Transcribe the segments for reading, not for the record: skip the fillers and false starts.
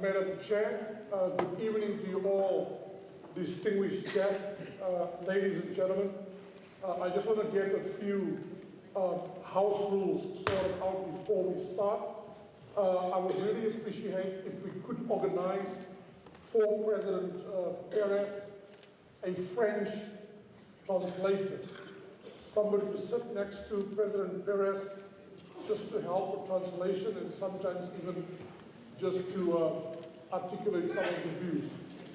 Madam Chair. Good evening to you all, distinguished guests, ladies and gentlemen. I just want to get a few house rules sorted out before we start. I would really appreciate if we could organize for President Perez a French translator, somebody to sit next to President Perez just to help with translation and sometimes even just to articulate some of the views.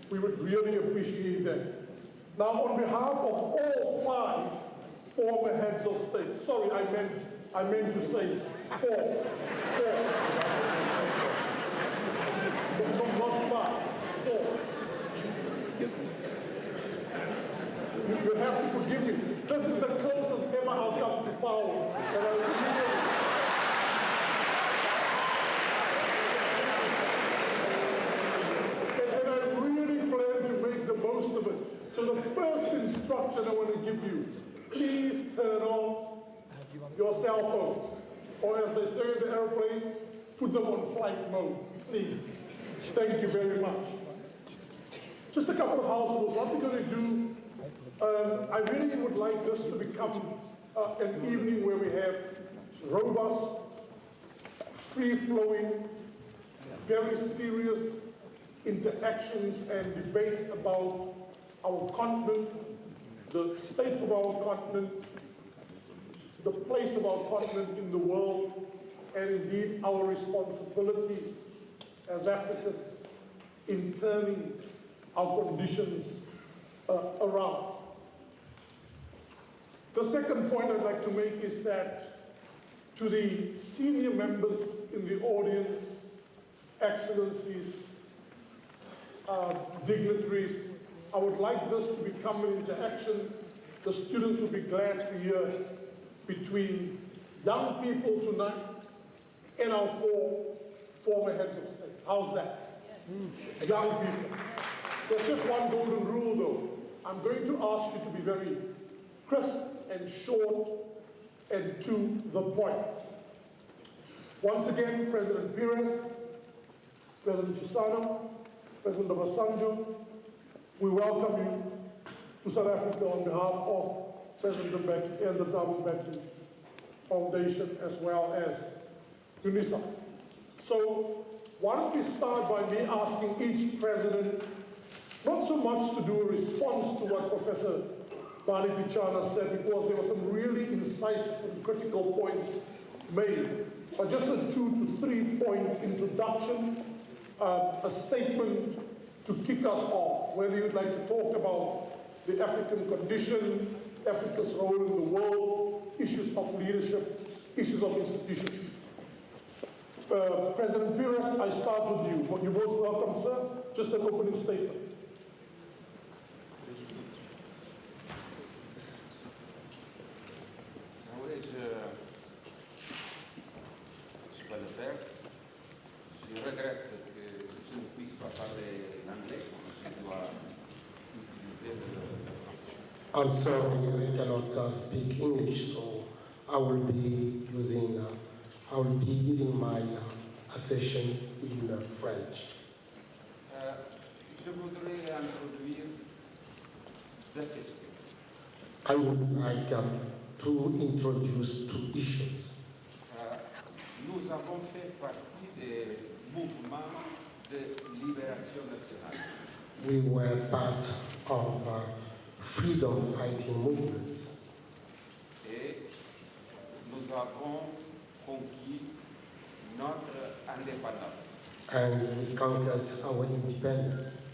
We would really appreciate that. Now, on behalf of all 5 former heads of state, sorry, I meant to say 4. Not 5, 4. You have to forgive me. This is the closest ever I'll come to power. And I really plan to make the most of it. So the first instruction I want to give you, please turn on your cell phones. Or as they say in the airplane, put them on flight mode, please. Thank you very much. Just a couple of house rules. What we're going to do, I really would like this to become an evening where we have robust, free-flowing, very serious interactions and debates about our continent, the state of our continent, the place of our continent in the world, and indeed our responsibilities as Africans in turning our conditions around. The second point I'd like to make is that to the senior members in the audience, excellencies, dignitaries, I would like this to become an interaction. The students will be glad to hear between young people tonight and our 4 former heads of state. How's that? Young people. There's just one golden rule though. I'm going to ask you to be very crisp and short and to the point. Once again, President Perez, President Chisano, President Obasanjo, we welcome you to South Africa on behalf of President Mbeki and the Thabo Mbeki Foundation as well as UNISA. So why don't we start by me asking each president not so much to do a response to what Professor Bani Pichana said, because there were some really incisive and critical points made, but just a 2 to 3 point introduction, a statement to kick us off, whether you'd like to talk about the African condition, Africa's role in the world, issues of leadership, issues of institutions. President Perez, I start with you. You're most welcome, sir. Just an opening statement. Je peux le faire. Je regrette que je ne puisse pas parler l'anglais. Je dois utiliser le... I'm sorry, I cannot speak English, so I will be giving my session in French. Je voudrais introduire 2 questions. I would like to introduce 2 issues. Nous avons fait partie des mouvements de libération nationale. We were part of freedom fighting movements. Et nous avons conquis notre indépendance. And we conquered our independence.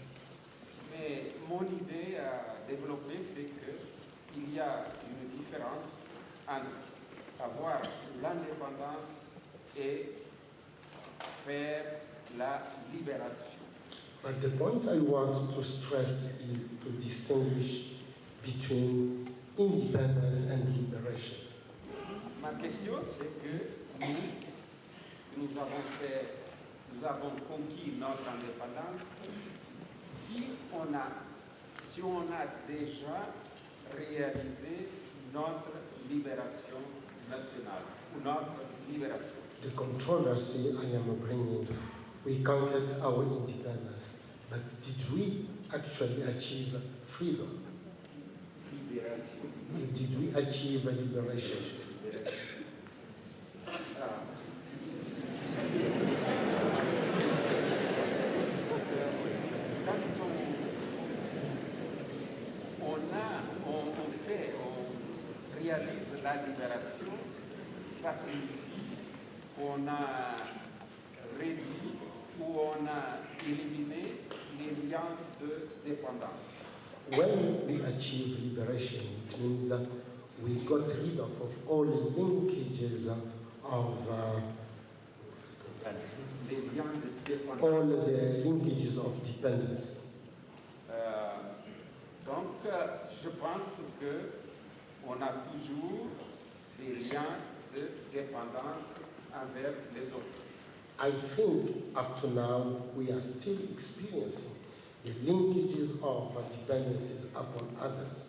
Mais mon idée à développer, c'est qu'il y a une différence entre avoir l'indépendance et faire la libération. But the point I want to stress is to distinguish between independence and liberation. Ma question, c'est que nous avons conquis notre indépendance si on a déjà réalisé notre libération nationale ou notre libération. The controversy I am bringing we conquered our independence. But did we actually achieve freedom? Did we achieve liberation? On réalise la libération, ça signifie qu'on a réduit ou on a éliminé les liens de dépendance. When we achieve liberation, it means that we got rid of all the linkages Les liens de dépendance. all the linkages of dependency. Donc, je pense qu'on a toujours des liens de dépendance envers les autres. I think up to now we are still experiencing the linkages of dependencies upon others.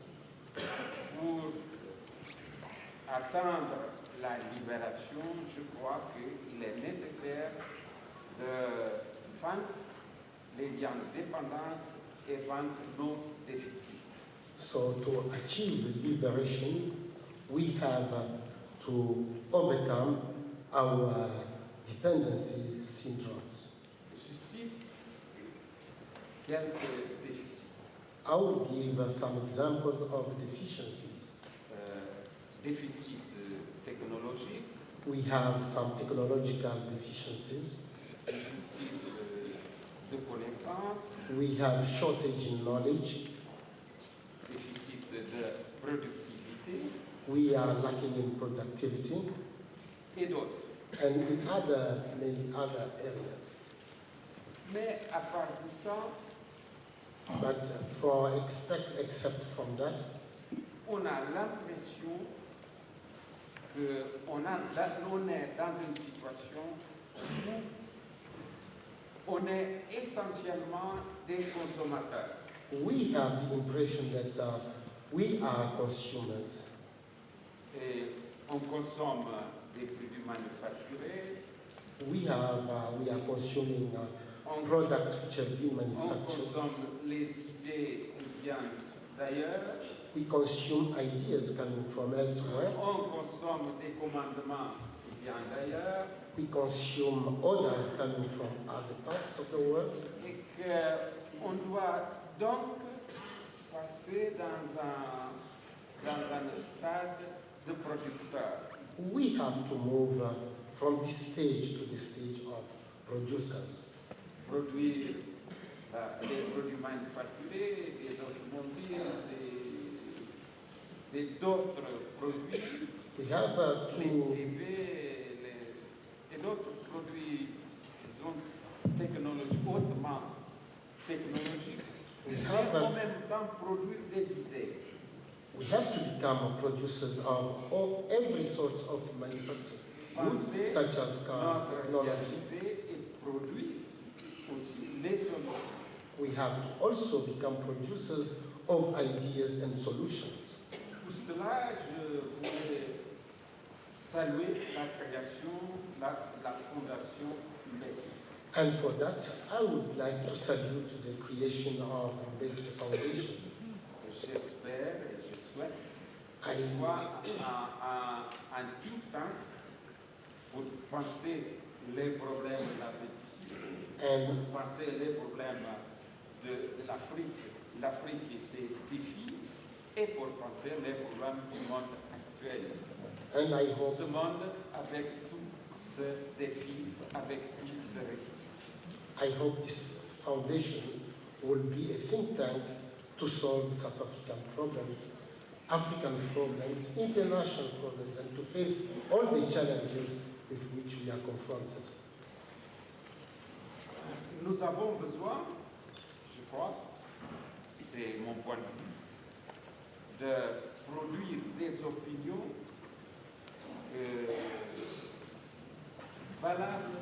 Pour atteindre la libération, je crois qu'il est nécessaire de vaincre les liens de dépendance et vaincre nos déficits. So to achieve liberation, we have to overcome our dependency syndromes. Je cite quelques déficits. I will give some examples of deficiencies. Déficit technologique, We have some technological deficiencies. déficit de connaissances, We have shortage in knowledge. déficit de productivité We are lacking in productivity et d'autres. and in many other areas. Mais à part de ça, But except from that, on a l'impression qu'on est dans une situation où on est essentiellement des consommateurs. we have the impression that we are consumers. Et on consomme des produits manufacturés, We are consuming on, products which have been on manufactured. consomme les idées qui viennent d'ailleurs, We consume ideas coming from elsewhere. on consomme des commandements qui viennent d'ailleurs, We consume orders coming from other parts of the world. et qu'on doit donc passer dans un stade de producteur. We have to move from this stage to the stage of producers. Produire des produits manufacturés, des automobiles, d'autres produits, We have les to privés, et d'autres produits technologiques, hautement technologiques, We et have en to- même temps produire des idées. we have to become producers of every sort of manufactured goods, such as cars, Notre technologies. réalité et produit aussi les solutions. We have to also become producers of ideas and solutions. Pour cela, je voulais saluer la création, la fondation Mbeki. And for that, I would like to salute the creation of Mbeki Foundation. J'espère et je souhaite I, qu'il soit un think tank pour penser les problèmes de l'Afrique, and pour penser les problèmes de l'Afrique et ses défis, et pour penser les problèmes du monde actuel. and I hope Ce monde avec tous ces défis, avec tous ces risques. I hope this foundation will be a think tank to solve South African problems, African problems, international problems, and to face all the challenges with which we are confronted. Nous avons besoin, je crois, c'est mon point de vue, de produire des opinions valables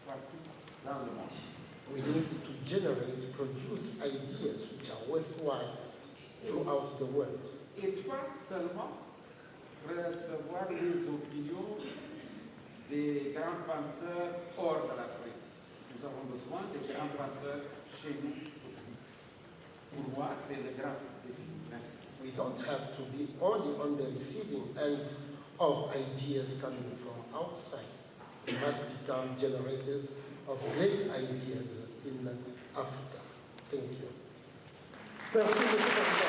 partout dans le monde. We need to generate, produce ideas which are worthwhile throughout the world. Et pas seulement recevoir les opinions des grands penseurs hors de l'Afrique. Nous avons besoin de grands brasseurs chez nous aussi. Pour moi, c'est le grand défi. Merci. We don't have to be only on the receiving ends of ideas coming from outside. We must become generators of great ideas in Africa. Thank you. Merci, M. le Président.